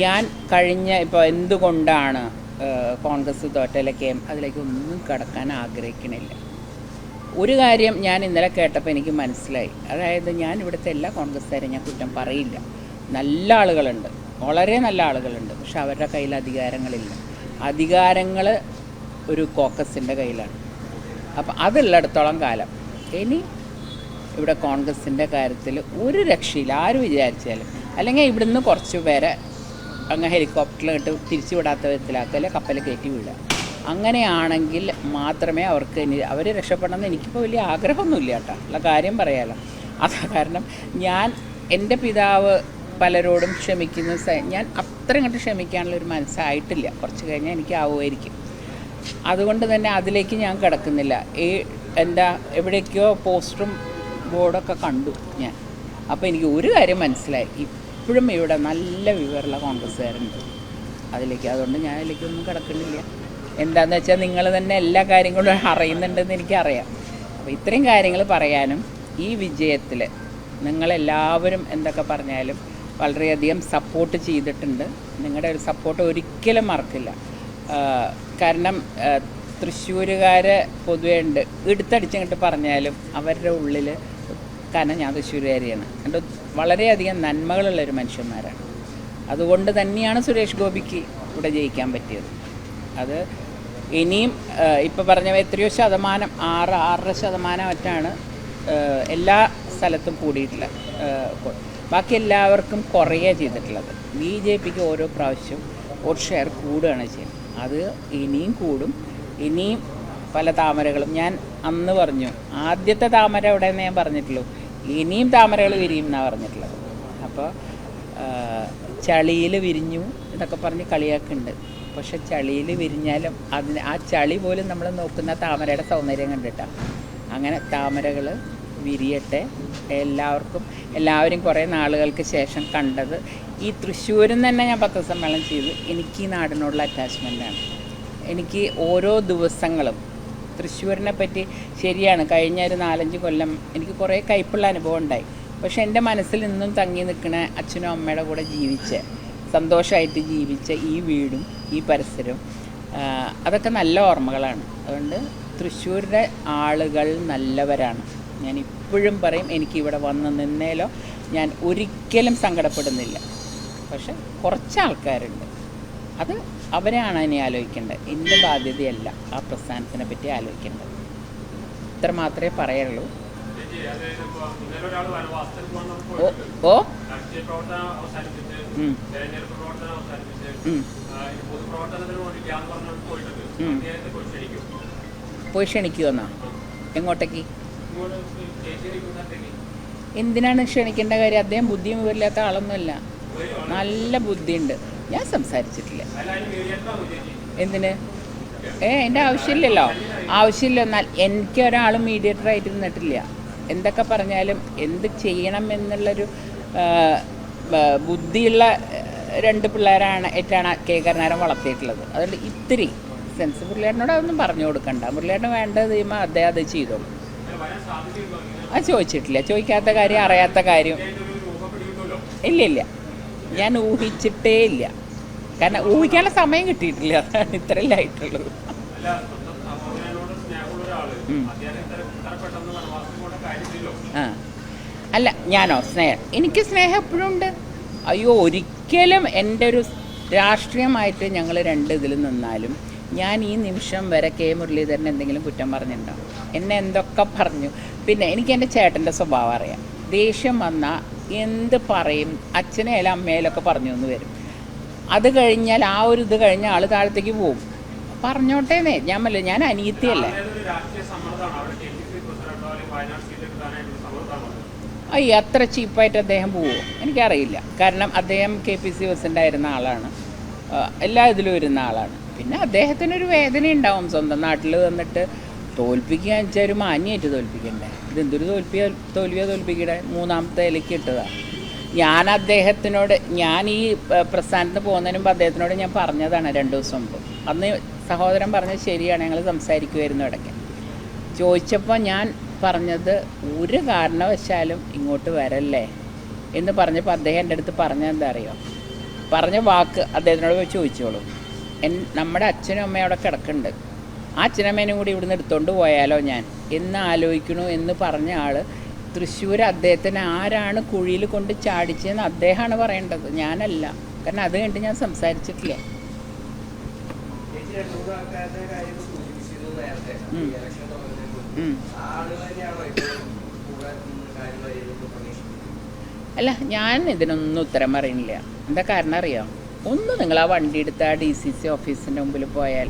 ഞാൻ കഴിഞ്ഞ ഇപ്പോൾ എന്തുകൊണ്ടാണ് കോൺഗ്രസ് തോറ്റയിലേക്ക് അതിലേക്കൊന്നും കടക്കാൻ ആഗ്രഹിക്കണില്ല. ഒരു കാര്യം ഞാൻ ഇന്നലെ കേട്ടപ്പോൾ എനിക്ക് മനസ്സിലായി. അതായത് ഞാൻ ഇവിടുത്തെ എല്ലാ കോൺഗ്രസ്സുകാരെയും ഞാൻ കുറ്റം പറയില്ല. നല്ല ആളുകളുണ്ട്, വളരെ നല്ല ആളുകളുണ്ട്. പക്ഷെ അവരുടെ കയ്യിൽ അധികാരങ്ങളില്ല. അധികാരങ്ങൾ ഒരു കോക്കസിൻ്റെ കയ്യിലാണ്. അപ്പം അതുള്ളിടത്തോളം കാലം ഇനി ഇവിടെ കോൺഗ്രസിൻ്റെ കാര്യത്തിൽ ഒരു രക്ഷയില്ല. ആര് വിചാരിച്ചാലും അല്ലെങ്കിൽ ഇവിടുന്ന് കുറച്ച് പേരെ അങ്ങ് ഹെലികോപ്റ്ററിൽ ഇട്ട് തിരിച്ചു വിടാത്ത വിധത്തിലാക്കുക, അല്ലെങ്കിൽ കപ്പൽ കയറ്റി വിടുക. അങ്ങനെയാണെങ്കിൽ മാത്രമേ അവർക്ക് അവർ രക്ഷപ്പെടണമെന്ന് എനിക്കിപ്പോൾ വലിയ ആഗ്രഹമൊന്നുമില്ല കേട്ടോ, ഉള്ള കാര്യം പറയാമല്ലോ. അതാ കാരണം എൻ്റെ പിതാവ് പലരോടും ക്ഷമിക്കുന്ന ഞാൻ അത്ര ഇങ്ങോട്ട് ക്ഷമിക്കാനുള്ളൊരു മനസ്സായിട്ടില്ല. കുറച്ച് കഴിഞ്ഞാൽ എനിക്ക് ആവുമായിരിക്കും. അതുകൊണ്ട് തന്നെ അതിലേക്ക് ഞാൻ കിടക്കുന്നില്ല. എവിടേക്കോ പോസ്റ്ററും ബോർഡൊക്കെ കണ്ടു ഞാൻ. അപ്പോൾ എനിക്ക് ഒരു കാര്യം മനസ്സിലായി, ഇപ്പോഴും ഇവിടെ നല്ല വിവരമുള്ള കോൺഗ്രസ്സുകാരുണ്ട് അതിലേക്ക്. അതുകൊണ്ട് ഞാൻ അതിലേക്കൊന്നും കിടക്കുന്നില്ല. എന്താണെന്ന് വെച്ചാൽ നിങ്ങൾ തന്നെ എല്ലാ കാര്യങ്ങളും അറിയുന്നുണ്ടെന്ന് എനിക്കറിയാം. അപ്പോൾ ഇത്രയും കാര്യങ്ങൾ പറയാനും ഈ വിജയത്തിൽ നിങ്ങളെല്ലാവരും എന്തൊക്കെ പറഞ്ഞാലും വളരെയധികം സപ്പോർട്ട് ചെയ്തിട്ടുണ്ട്. നിങ്ങളുടെ ഒരു സപ്പോർട്ട് ഒരിക്കലും മറക്കില്ല. കാരണം തൃശ്ശൂരുകാർ പൊതുവേ ഉണ്ട്, എടുത്തടിച്ചങ്ങോട്ട് പറഞ്ഞാലും അവരുടെ ഉള്ളിൽ, കാരണം ഞാൻ തൃശ്ശൂരുകാരിയാണ്, എൻ്റെ വളരെയധികം നന്മകളുള്ളൊരു മനുഷ്യന്മാരാണ്. അതുകൊണ്ട് തന്നെയാണ് സുരേഷ് ഗോപിക്ക് ഇവിടെ ജയിക്കാൻ പറ്റിയത്. അത് ഇനിയും ഇപ്പോൾ പറഞ്ഞ എത്രയോ ശതമാനം 6.5% മറ്റാണ് എല്ലാ സ്ഥലത്തും കൂടിയിട്ടുള്ളത്. ബാക്കി എല്ലാവർക്കും കുറയുക ചെയ്തിട്ടുള്ളത്. BJPക്ക് ഓരോ പ്രാവശ്യം വോട്ട് ഷെയർ കൂടുകയാണ് ചെയ്യുന്നത്. അത് ഇനിയും കൂടും. ഇനിയും പല താമരകളും, ഞാൻ അന്ന് പറഞ്ഞു ആദ്യത്തെ താമര എവിടെയെന്ന് ഞാൻ പറഞ്ഞിട്ടുള്ളൂ, ഇനിയും താമരകൾ വിരിയും എന്നാണ് പറഞ്ഞിട്ടുള്ളത്. അപ്പോൾ ചളിയിൽ വിരിഞ്ഞു എന്നൊക്കെ പറഞ്ഞ് കളിയാക്കുന്നുണ്ട്. പക്ഷെ ചളിയിൽ വിരിഞ്ഞാലും ആ ചളി പോലും നമ്മൾ നോക്കുന്ന താമരയുടെ സൗന്ദര്യം കണ്ടിട്ടാണ്. അങ്ങനെ താമരകൾ വിരിയട്ടെ. എല്ലാവരും കുറേ നാളുകൾക്ക് ശേഷം കണ്ടത് ഈ തൃശ്ശൂരിൽ തന്നെ ഞാൻ പത്രസമ്മേളനം ചെയ്തു. എനിക്ക് ഈ നാടിനോടുള്ള അറ്റാച്ച്മെൻറ്റാണ്. എനിക്ക് ഓരോ ദിവസങ്ങളും തൃശ്ശൂരിനെ പറ്റി, ശരിയാണ് കഴിഞ്ഞ ഒരു 4-5 കൊല്ലം എനിക്ക് കുറേ കയ്പുള്ള അനുഭവം ഉണ്ടായി. പക്ഷേ എൻ്റെ മനസ്സിൽ ഇന്നും തങ്ങി നിൽക്കുന്ന അച്ഛനും അമ്മയുടെ കൂടെ സന്തോഷമായിട്ട് ജീവിച്ച ഈ വീടും ഈ പരിസരവും അതൊക്കെ നല്ല ഓർമ്മകളാണ്. അതുകൊണ്ട് തൃശ്ശൂരിൻ്റെ ആളുകൾ നല്ലവരാണ്. ഞാൻ ഇപ്പോഴും പറയും, എനിക്കിവിടെ വന്ന് നിന്നേലോ ഞാൻ ഒരിക്കലും സങ്കടപ്പെടുന്നില്ല. പക്ഷെ കുറച്ച് ആൾക്കാരുണ്ട്, അത് അവരെയാണ് ഇനി ആലോചിക്കേണ്ടത്. എൻ്റെ ബാധ്യതയല്ല ആ പ്രസ്ഥാനത്തിനെ പറ്റി ആലോചിക്കേണ്ടത്. ഇത്ര മാത്രമേ പറയുള്ളൂ. ഓ പോയി ക്ഷണിക്കുമെന്നാ? എങ്ങോട്ടേക്ക്? എന്തിനാണ് ക്ഷണിക്കേണ്ട കാര്യം? അദ്ദേഹം ബുദ്ധിയും വിവരമില്ലാത്ത ആളൊന്നുമല്ല, നല്ല ബുദ്ധിയുണ്ട്. ഞാൻ സംസാരിച്ചിട്ടില്ല. എന്തിന്? എൻ്റെ ആവശ്യമില്ലല്ലോ. എന്നാൽ എനിക്ക് ഒരാളും മീഡിയേറ്ററായിട്ട് നിന്നിട്ടില്ല. എന്തൊക്കെ പറഞ്ഞാലും എന്ത് ചെയ്യണം എന്നുള്ളൊരു ബുദ്ധിയുള്ള 2 പിള്ളേരാണ് ഏറ്റാണ് കെ കരുണാകരൻ വളർത്തിയിട്ടുള്ളത്. അതുകൊണ്ട് ഇത്തിരി സെൻസ് മുരളിയേട്ടനോട് അതൊന്നും പറഞ്ഞു കൊടുക്കണ്ട. മുരളിയേട്ടൻ വേണ്ടത് ചെയ്യുമ്പോൾ അദ്ദേഹം അത് ചെയ്തോളൂ. അത് ചോദിച്ചിട്ടില്ല. ചോദിക്കാത്ത കാര്യം, അറിയാത്ത കാര്യം ഇല്ല. ഞാൻ ഊഹിച്ചിട്ടേ ഇല്ല. കാരണം ഊഹിക്കാനുള്ള സമയം കിട്ടിയിട്ടില്ല. അതാണ് ഇത്രയല്ലേ ആയിട്ടുള്ളത്. അല്ല, ഞാനോ എനിക്ക് സ്നേഹം എപ്പോഴും ഉണ്ട്. അയ്യോ, ഒരിക്കലും എൻ്റെ ഒരു രാഷ്ട്രീയമായിട്ട് ഞങ്ങൾ 2 ഇതിൽ നിന്നാലും ഞാൻ ഈ നിമിഷം വരെ കെ മുരളീധരൻ എന്തെങ്കിലും കുറ്റം പറഞ്ഞിട്ടുണ്ടാവും. എന്നെ എന്തൊക്കെ പറഞ്ഞു. പിന്നെ എനിക്ക് എൻ്റെ ചേട്ടൻ്റെ സ്വഭാവം അറിയാം. ദേഷ്യം വന്നാൽ എന്ത് പറയും, അച്ഛനെയായാലും അമ്മയിലൊക്കെ പറഞ്ഞു എന്ന് വരും. അത് കഴിഞ്ഞാൽ ആ ഒരു ഇത് കഴിഞ്ഞാൽ ആൾ താഴത്തേക്ക് പോവും. പറഞ്ഞോട്ടേന്നേ, ഞാൻ അനിയത്തിയല്ലേ. അയ്യോ, അത്ര ചീപ്പായിട്ട് അദ്ദേഹം പോവുമോ? എനിക്കറിയില്ല. കാരണം അദ്ദേഹം KPC പ്രസിഡൻ്റ് ആയിരുന്ന ആളാണ്, എല്ലാ ഇതിലും വരുന്ന ആളാണ്. പിന്നെ അദ്ദേഹത്തിനൊരു വേദന ഉണ്ടാവും. സ്വന്തം നാട്ടിൽ വന്നിട്ട് തോൽപ്പിക്കുക വെച്ചാൽ ഒരു മാന്യമായിട്ട് തോൽപ്പിക്കണ്ടേ? ഇതെന്തൊരു തോൽപ്പിക്കണേ? 3ാമത്തെ ഇലയ്ക്ക് ഇട്ടതാണ്. ഞാൻ ഈ പ്രസ്ഥാനത്തിന് പോകുന്നതിന് മുമ്പ് അദ്ദേഹത്തിനോട് ഞാൻ പറഞ്ഞതാണ് 2 ദിവസം മുമ്പ്. അന്ന് സഹോദരൻ പറഞ്ഞത് ശരിയാണ്, ഞങ്ങൾ സംസാരിക്കുമായിരുന്നു ഇടയ്ക്ക്. ചോദിച്ചപ്പോൾ ഞാൻ പറഞ്ഞത്, ഒരു കാരണവശാലും ഇങ്ങോട്ട് വരല്ലേ എന്ന് പറഞ്ഞപ്പോൾ അദ്ദേഹം എൻ്റെ അടുത്ത് പറഞ്ഞത് എന്താ അറിയോ? പറഞ്ഞ വാക്ക് അദ്ദേഹത്തിനോട് പോയി ചോദിച്ചോളൂ. നമ്മുടെ അച്ഛനും അമ്മയും അവിടെ കിടക്കുന്നുണ്ട്, ആ അച്ഛനമ്മേനും കൂടി ഇവിടുന്ന് എടുത്തുകൊണ്ട് പോയാലോ ഞാൻ എന്ന് ആലോചിക്കണു എന്ന് പറഞ്ഞ ആൾ തൃശ്ശൂർ അദ്ദേഹത്തിന് ആരാണ് കുഴിയിൽ കൊണ്ട് ചാടിച്ചതെന്ന് അദ്ദേഹമാണ് പറയേണ്ടത്, ഞാനല്ല. കാരണം അത് കണ്ട് ഞാൻ സംസാരിച്ചിട്ടില്ല. അല്ല, ഞാൻ ഇതിനൊന്നും ഉത്തരം പറയുന്നില്ല. എന്താ കാരണം അറിയാം? ഒന്ന് നിങ്ങൾ ആ വണ്ടി എടുത്ത് ആ DCC ഓഫീസിൻ്റെ മുമ്പിൽ പോയാൽ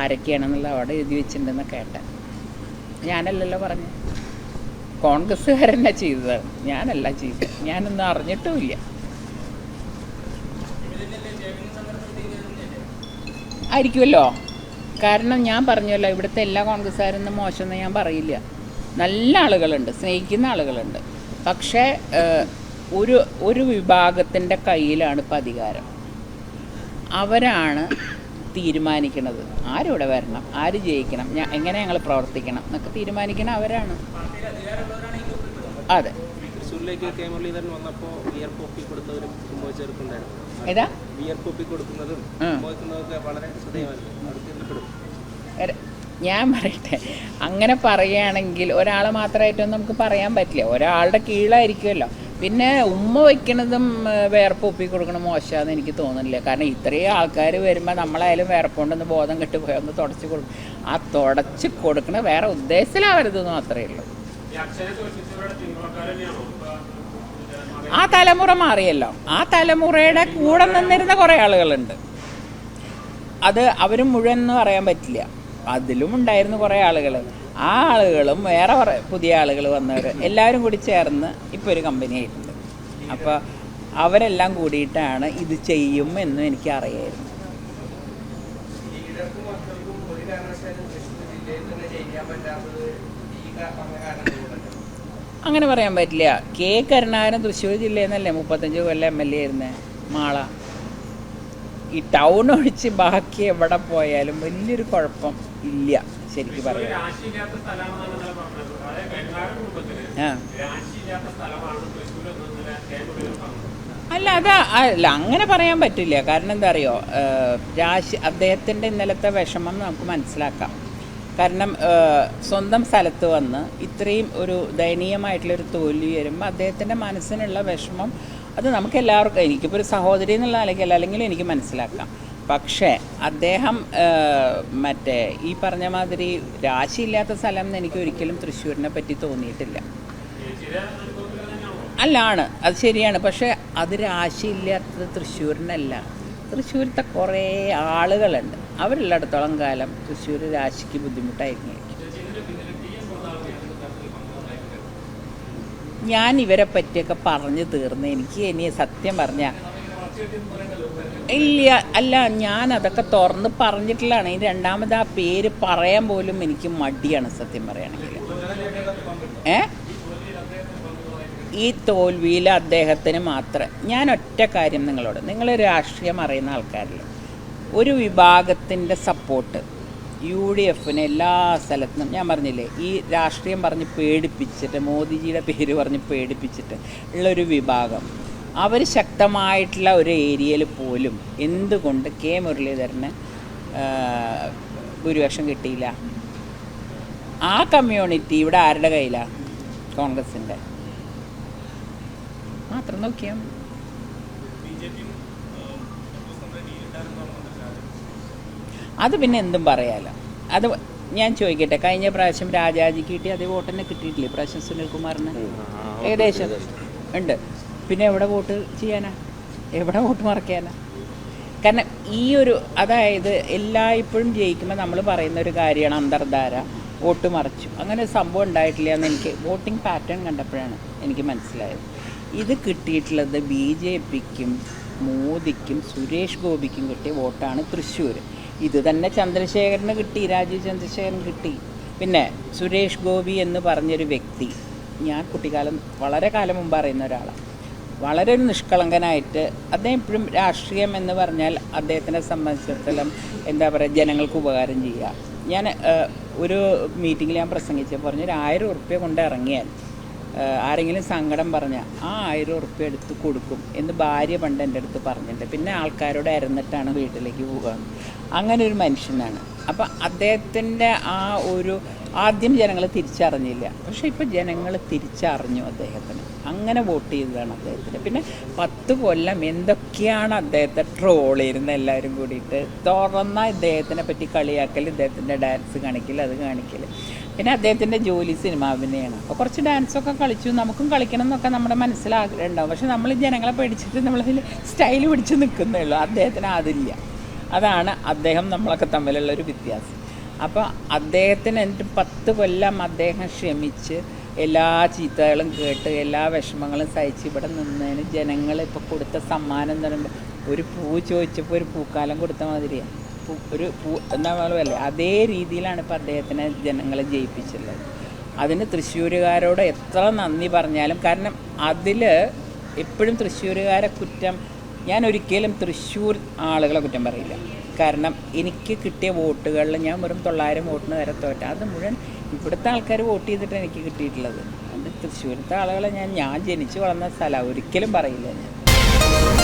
ആരൊക്കെയാണെന്നുള്ള അവിടെ എഴുതി വെച്ചിട്ടുണ്ടെന്ന് കേട്ട. ഞാനല്ലല്ലോ പറഞ്ഞു, കോൺഗ്രസ്സുകാരന്നെ ചെയ്തതാണ്, ഞാനല്ല ചെയ്തത്. ഞാനൊന്നും അറിഞ്ഞിട്ടുമില്ല. ആയിരിക്കുമല്ലോ. കാരണം ഞാൻ പറഞ്ഞല്ലോ, ഇവിടുത്തെ എല്ലാ കോൺഗ്രസ്സുകാരൊന്നും മോശമെന്ന് ഞാൻ പറയില്ല. നല്ല ആളുകളുണ്ട്, സ്നേഹിക്കുന്ന ആളുകളുണ്ട്. പക്ഷേ ഒരു വിഭാഗത്തിൻ്റെ കയ്യിലാണ് ഇപ്പം അധികാരം. അവരാണ് തീരുമാനിക്കുന്നത് ആരിവിടെ വരണം, ആര് ജയിക്കണം, എങ്ങനെ ഞങ്ങൾ പ്രവർത്തിക്കണം എന്നൊക്കെ തീരുമാനിക്കണം അവരാണ്. അതെ. ഏതാ ഞാൻ പറയട്ടെ, അങ്ങനെ പറയുകയാണെങ്കിൽ ഒരാളെ മാത്രമായിട്ടൊന്നും നമുക്ക് പറയാൻ പറ്റില്ല, ഒരാളുടെ കീഴിലായിരിക്കുമല്ലോ. പിന്നെ ഉമ്മ വയ്ക്കണതും വേർപ്പ് ഒപ്പി കൊടുക്കണം മോശമാണെന്ന് എനിക്ക് തോന്നുന്നില്ല. കാരണം ഇത്രയും ആൾക്കാർ വരുമ്പോൾ നമ്മളായാലും വേർപ്പുകൊണ്ടൊന്ന് ബോധം കെട്ടുപോയി ഒന്ന് തുടച്ച് കൊടുക്കും. ആ തുടച്ച് കൊടുക്കണ വേറെ ഉദ്ദേശത്തിലാവരുതെന്ന് മാത്രമേ ഉള്ളൂ. ആ തലമുറ മാറിയല്ലോ, ആ തലമുറയുടെ കൂടെ നിന്നിരുന്ന കുറേ ആളുകളുണ്ട്. അത് അവരും മുഴുവൻ എന്ന് പറയാൻ പറ്റില്ല, അതിലും ഉണ്ടായിരുന്നു കുറേ ആളുകൾ. ആ ആളുകളും വേറെ പുതിയ ആളുകൾ വന്നവർ എല്ലാവരും കൂടി ചേർന്ന് ഇപ്പോൾ ഒരു കമ്പനി ആയിട്ടുണ്ട്. അപ്പോൾ അവരെല്ലാം കൂടിയിട്ടാണ് ഇത് ചെയ്യും എന്നും എനിക്ക് അറിയായിരുന്നു. അങ്ങനെ പറയാൻ പറ്റില്ല. കെ കരുണാകരൻ തൃശ്ശൂർ ജില്ലയിൽ നിന്നല്ലേ 35 കൊല്ലം MLA ആയിരുന്നേ, മാള. ഈ ടൗൺ ഒഴിച്ച് ബാക്കി എവിടെ പോയാലും വലിയൊരു കുഴപ്പം ഇല്ല ശരിക്കും പറയാം. അല്ല അല്ല അങ്ങനെ പറയാൻ പറ്റില്ല. കാരണം എന്താ അറിയോ, അദ്ദേഹത്തിൻ്റെ ഇന്നലത്തെ വിഷമം നമുക്ക് മനസ്സിലാക്കാം. കാരണം സ്വന്തം സ്ഥലത്ത് വന്ന് ഇത്രയും ഒരു ദയനീയമായിട്ടുള്ളൊരു തോൽവി വരുമ്പോൾ അദ്ദേഹത്തിൻ്റെ മനസ്സിനുള്ള വിഷമം അത് നമുക്ക് എല്ലാവർക്കും, എനിക്കിപ്പോൾ ഒരു സഹോദരി എന്നുള്ള നിലയ്ക്കല്ല, അല്ലെങ്കിൽ എനിക്ക് മനസ്സിലാക്കാം. പക്ഷേ അദ്ദേഹം മറ്റേ ഈ പറഞ്ഞ മാതിരി രാശിയില്ലാത്ത സ്ഥലം എന്ന് എനിക്ക് ഒരിക്കലും തൃശ്ശൂരിനെ പറ്റി തോന്നിയിട്ടില്ല. ആണ്, അത് ശരിയാണ്. പക്ഷേ അത് രാശിയില്ലാത്തത് തൃശ്ശൂരിനല്ല, തൃശ്ശൂരത്തെ കുറേ ആളുകളുണ്ട്. അവരുള്ളിടത്തോളം കാലം തൃശ്ശൂർ രാശിക്ക് ബുദ്ധിമുട്ടായിരിക്കും. ഞാൻ ഇവരെ പറ്റിയൊക്കെ പറഞ്ഞു തീർന്ന് എനിക്ക് ഇനി സത്യം പറഞ്ഞാൽ ഇല്ല. അല്ല, ഞാൻ അതൊക്കെ തുറന്ന് പറഞ്ഞിട്ടുള്ളതാണ്. ഈ രണ്ടാമത് ആ പേര് പറയാൻ പോലും എനിക്ക് മടിയാണ് സത്യം പറയുകയാണെങ്കിൽ. ഈ തോൽവിയിൽ അദ്ദേഹത്തിന് മാത്രം ഞാൻ ഒറ്റ കാര്യം നിങ്ങളോട്, നിങ്ങൾ രാഷ്ട്രീയം അറിയുന്ന ആൾക്കാരിൽ ഒരു വിഭാഗത്തിൻ്റെ സപ്പോർട്ട് UDFന് എല്ലാ സ്ഥലത്തും, ഞാൻ പറഞ്ഞില്ലേ, ഈ രാഷ്ട്രീയം പറഞ്ഞ് പേടിപ്പിച്ചിട്ട് മോദിജിയുടെ പേര് പറഞ്ഞ് പേടിപ്പിച്ചിട്ട് ഉള്ളൊരു വിഭാഗം, അവർ ശക്തമായിട്ടുള്ള ഒരു ഏരിയയിൽ പോലും എന്തുകൊണ്ട് കെ മുരളീധരന് ഭൂരിപക്ഷം കിട്ടിയില്ല? ആ കമ്മ്യൂണിറ്റി ഇവിടെ ആരുടെ കയ്യിലാണ്? കോൺഗ്രസിൻ്റെ. മാത്രം നോക്കിയാൽ അത് പിന്നെ എന്തും പറയാലോ. അത് ഞാൻ ചോദിക്കട്ടെ, കഴിഞ്ഞ പ്രാവശ്യം രാജാജിക്ക് കിട്ടി അതേ വോട്ട് തന്നെ കിട്ടിയിട്ടില്ലേ പ്രാവശ്യം സുനിൽകുമാറിന്? ഏകദേശം ഉണ്ട്. പിന്നെ എവിടെ വോട്ട് ചെയ്യാനാ, എവിടെ വോട്ട് മറക്കാനാ? കാരണം ഈ ഒരു, അതായത് എല്ലായ്പ്പോഴും ജയിക്കുമ്പോൾ നമ്മൾ പറയുന്ന ഒരു കാര്യമാണ് അന്തർധാര, വോട്ട് മറിച്ചു. അങ്ങനെ ഒരു സംഭവം ഉണ്ടായിട്ടില്ല എന്ന് എനിക്ക് വോട്ടിംഗ് പാറ്റേൺ കണ്ടപ്പോഴാണ് എനിക്ക് മനസ്സിലായത്. ഇത് കിട്ടിയിട്ടുള്ളത് BJPക്കും മോദിക്കും സുരേഷ് ഗോപിക്കും കിട്ടിയ വോട്ടാണ് തൃശ്ശൂർ. ഇത് തന്നെ ചന്ദ്രശേഖരന് കിട്ടി, രാജീവ് ചന്ദ്രശേഖരൻ കിട്ടി. പിന്നെ സുരേഷ് ഗോപി എന്ന് പറഞ്ഞൊരു വ്യക്തി, ഞാൻ കുട്ടിക്കാലം വളരെ കാലം മുമ്പ് അറിയുന്ന ഒരാളാണ്. വളരെ ഒരു നിഷ്കളങ്കനായിട്ട് അദ്ദേഹം ഇപ്പോഴും രാഷ്ട്രീയം എന്ന് പറഞ്ഞാൽ അദ്ദേഹത്തിനെ സംബന്ധിച്ചിടത്തോളം എന്താ പറയുക, ജനങ്ങൾക്ക് ഉപകാരം ചെയ്യുക. ഞാൻ ഒരു മീറ്റിങ്ങിൽ ഞാൻ പ്രസംഗിച്ചപ്പോൾ പറഞ്ഞു, 1000 ഉറുപ്പ്യ കൊണ്ട് ഇറങ്ങിയാൽ ആരെങ്കിലും സങ്കടം പറഞ്ഞാൽ ആ 1000 ഉറുപ്പ്യ എടുത്ത് കൊടുക്കും എന്ന് ഭാര്യ പണ്ട് എൻ്റെ അടുത്ത് പറഞ്ഞിട്ടുണ്ട്. പിന്നെ ആൾക്കാരോട് ഇരന്നിട്ടാണ് വീട്ടിലേക്ക് പോകുക. അങ്ങനെ ഒരു മനുഷ്യനാണ്. അപ്പം അദ്ദേഹത്തിൻ്റെ ആ ഒരു ആദ്യം ജനങ്ങൾ തിരിച്ചറിഞ്ഞില്ല, പക്ഷേ ഇപ്പോൾ ജനങ്ങൾ തിരിച്ചറിഞ്ഞു അദ്ദേഹത്തിന്. അങ്ങനെ വോട്ട് ചെയ്തതാണ് അദ്ദേഹത്തിന്. പിന്നെ 10 കൊല്ലം എന്തൊക്കെയാണ് അദ്ദേഹത്തെ ട്രോൾ ചെയ്യുന്നത് എല്ലാവരും കൂടിയിട്ട്. തുറന്ന ഇദ്ദേഹത്തിനെ പറ്റി കളിയാക്കൽ, ഇദ്ദേഹത്തിൻ്റെ ഡാൻസ് കാണിക്കൽ, അത് കാണിക്കൽ. പിന്നെ അദ്ദേഹത്തിൻ്റെ ജോലി സിനിമാഭിനയമാണ്. അപ്പോൾ കുറച്ച് ഡാൻസൊക്കെ കളിച്ചു, നമുക്കും കളിക്കണം എന്നൊക്കെ നമ്മുടെ മനസ്സിലാഗ്രഹം ഉണ്ടാവും. പക്ഷെ നമ്മൾ ജനങ്ങളെ പേടിച്ചിട്ട് നമ്മളതിൽ സ്റ്റൈൽ പിടിച്ച് നിൽക്കുന്നേ ഉള്ളൂ. അദ്ദേഹത്തിന് അതില്ല. അതാണ് അദ്ദേഹം നമ്മളൊക്കെ തമ്മിലുള്ളൊരു വ്യത്യാസം. അപ്പോൾ അദ്ദേഹത്തിന് എന്നിട്ട് 10 കൊല്ലം അദ്ദേഹം ക്ഷമിച്ച് എല്ലാ ചീത്തകളും കേട്ട് എല്ലാ വിഷമങ്ങളും സഹിച്ച് ഇവിടെ നിന്നതിന് ജനങ്ങൾ ഇപ്പോൾ കൊടുത്ത സമ്മാനം എന്ന് പറയുമ്പോൾ ഒരു പൂ ചോദിച്ചപ്പോൾ ഒരു പൂക്കാലം കൊടുത്ത മാതിരിയാണ്. ഒരു പൂ എന്താ പറയുക, അതേ രീതിയിലാണ് ഇപ്പോൾ അദ്ദേഹത്തിനെ ജനങ്ങളെ ജയിപ്പിച്ചുള്ളത്. അതിന് തൃശ്ശൂരുകാരോട് എത്ര നന്ദി പറഞ്ഞാലും, കാരണം അതിൽ എപ്പോഴും തൃശ്ശൂരുകാരെ കുറ്റം, ഞാൻ ഒരിക്കലും തൃശ്ശൂർ ആളുകളെ കുറ്റം പറയില്ല. കാരണം എനിക്ക് കിട്ടിയ വോട്ടുകളിൽ ഞാൻ വെറും 900 വോട്ടിന് വരെ തോറ്റ, അത് മുഴുവൻ ഇവിടുത്തെ ആൾക്കാർ വോട്ട് ചെയ്തിട്ട് എനിക്ക് കിട്ടിയിട്ടുള്ളത്. അത് തൃശ്ശൂരത്തെ ആളുകളെ ഞാൻ ജനിച്ച് വളർന്ന സ്ഥലമാണ്, ഒരിക്കലും പറയില്ല ഞാൻ.